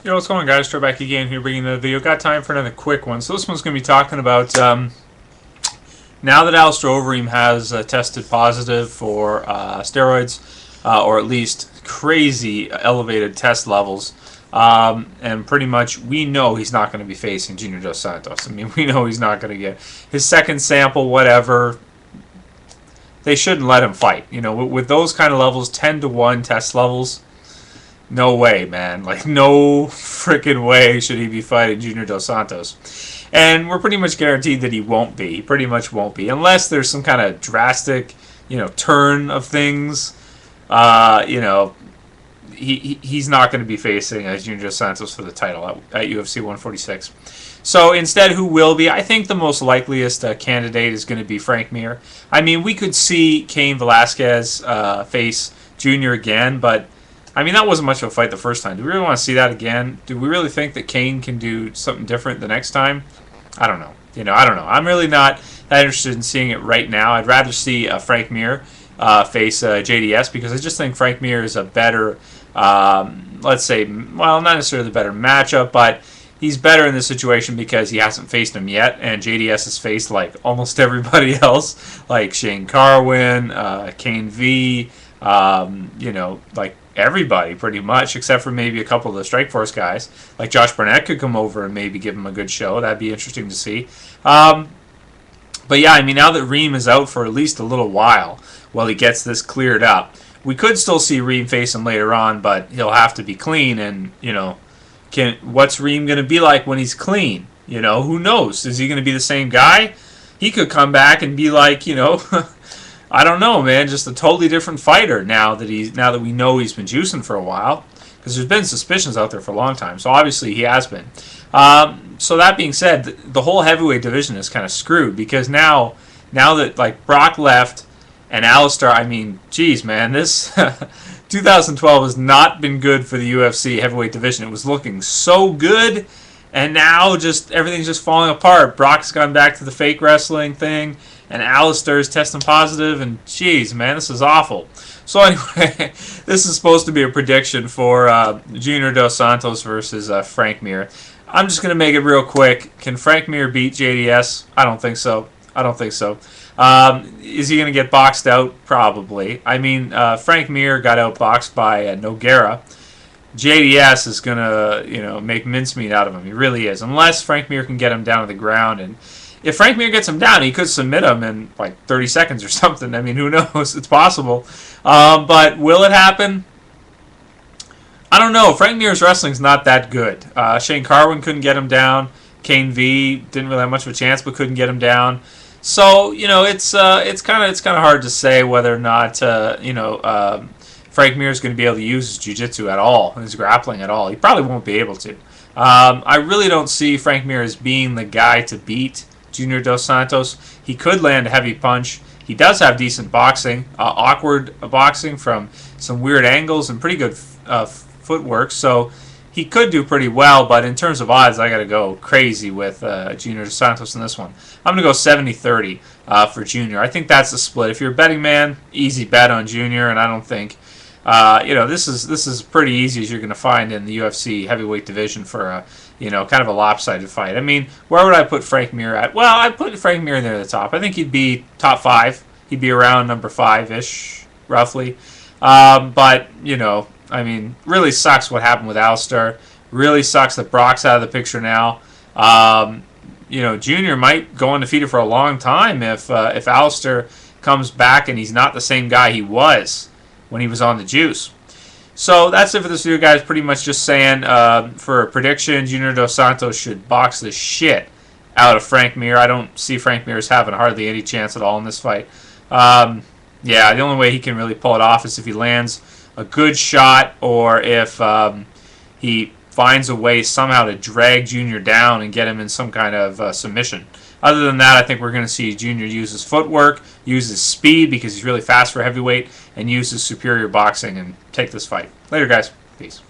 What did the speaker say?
Yo, what's going on, guys? Troy back again here bringing another video. Got time for another quick one. So this one's going to be talking about now that Alistair Overeem has tested positive for steroids, or at least crazy elevated test levels, and pretty much we know he's not going to be facing Junior Dos Santos. I mean, we know he's not going to get his second sample, whatever. They shouldn't let him fight. You know, with those kind of levels, 10-to-1 test levels, no way, man. Like, no freaking way should he be fighting Junior Dos Santos. And we're pretty much guaranteed that he won't be. He pretty much won't be. Unless there's some kind of drastic, turn of things. He's not going to be facing Junior Dos Santos for the title at UFC 146. So instead, who will be? I think the most likeliest candidate is going to be Frank Mir. I mean, we could see Cain Velasquez face Junior again, but I mean, that wasn't much of a fight the first time. Do we really want to see that again? Do we really think that Cain can do something different the next time? I don't know. I don't know. I'm really not that interested in seeing it right now. I'd rather see Frank Mir face JDS, because I just think Frank Mir is a better, let's say, well, not necessarily the better matchup, but he's better in this situation because he hasn't faced him yet, and JDS has faced like almost everybody else, like Shane Carwin, Cain V, like everybody pretty much, except for maybe a couple of the Strikeforce guys. Like Josh Barnett could come over and maybe give him a good show. That'd be interesting to see. But yeah, I mean, now that Reem is out for at least a little while he gets this cleared up, we could still see Reem face him later on, but he'll have to be clean. And what's Reem going to be like when he's clean? Who knows? Is he going to be the same guy? He could come back and be like, I don't know, man, just a totally different fighter now that we know he's been juicing for a while, because there's been suspicions out there for a long time. So obviously he has been. So that being said, the whole heavyweight division is kind of screwed, because now that like Brock left and Alistair, I mean, geez, man, this 2012 has not been good for the UFC heavyweight division. It was looking so good, and now just everything's just falling apart. Brock's gone back to the fake wrestling thing, and Alistair's testing positive, and geez, man, this is awful. So anyway, this is supposed to be a prediction for Junior Dos Santos versus Frank Mir. I'm just going to make it real quick. Can Frank Mir beat JDS? I don't think so. Is he going to get boxed out? Probably. I mean, Frank Mir got outboxed by Nogueira. JDS is going to, make mincemeat out of him. He really is. Unless Frank Mir can get him down to the ground. And if Frank Mir gets him down, he could submit him in like 30 seconds or something. I mean, who knows? It's possible. But will it happen? I don't know. Frank Mir's wrestling's not that good. Shane Carwin couldn't get him down. Cain V didn't really have much of a chance, but couldn't get him down. So it's kind of hard to say whether or not Frank Mir is going to be able to use his jiu-jitsu at all, his grappling at all. He probably won't be able to. I really don't see Frank Mir as being the guy to beat Junior Dos Santos. He could land a heavy punch. He does have decent boxing, awkward boxing from some weird angles and pretty good footwork, so he could do pretty well. But in terms of odds, I got to go crazy with Junior Dos Santos in this one. I'm going to go 70-30 for Junior. I think that's the split. If you're a betting man, easy bet on Junior, and I don't think this is pretty easy as you're going to find in the UFC heavyweight division for a kind of a lopsided fight. I mean, where would I put Frank Mir at? Well, I'd put Frank Mir near the top. I think he'd be top 5. He'd be around number 5-ish, roughly. But I mean, really sucks what happened with Alistair. Really sucks that Brock's out of the picture now. Junior might go undefeated for a long time if Alistair comes back and he's not the same guy he was when he was on the juice. So that's it for this video, guys. Pretty much just saying, for a prediction, Junior Dos Santos should box the shit out of Frank Mir. I don't see Frank Mir as having hardly any chance at all in this fight. Yeah, the only way he can really pull it off is if he lands a good shot, or if he finds a way somehow to drag Junior down and get him in some kind of submission. Other than that, I think we're going to see Junior use his footwork, use his speed because he's really fast for heavyweight, and use his superior boxing and take this fight. Later, guys. Peace.